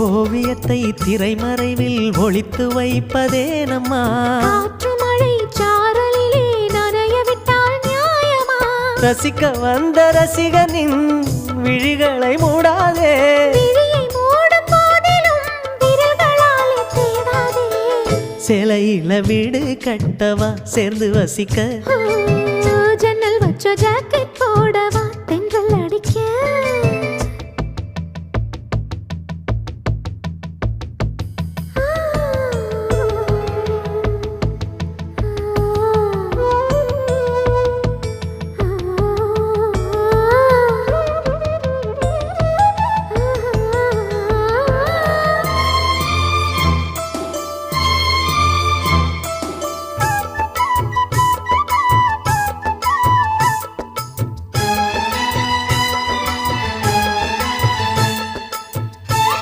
ஓவியத்தை திரைமறைவில் ஒளித்து வைப்பதே நம்மா காற்று மழை சாரலிலே நனைய விட்டால் நியாயமா ரசிக்க வந்த ரசிகனின் விழிகளை மூடாதே விழியை மூடும் போதிலும் விரல்களாலே தேடாதே சிலையில வீடு கட்டவா சேர்ந்து வசிக்க ஜன்னல் வச்ச ஜாக்கெட் போடவா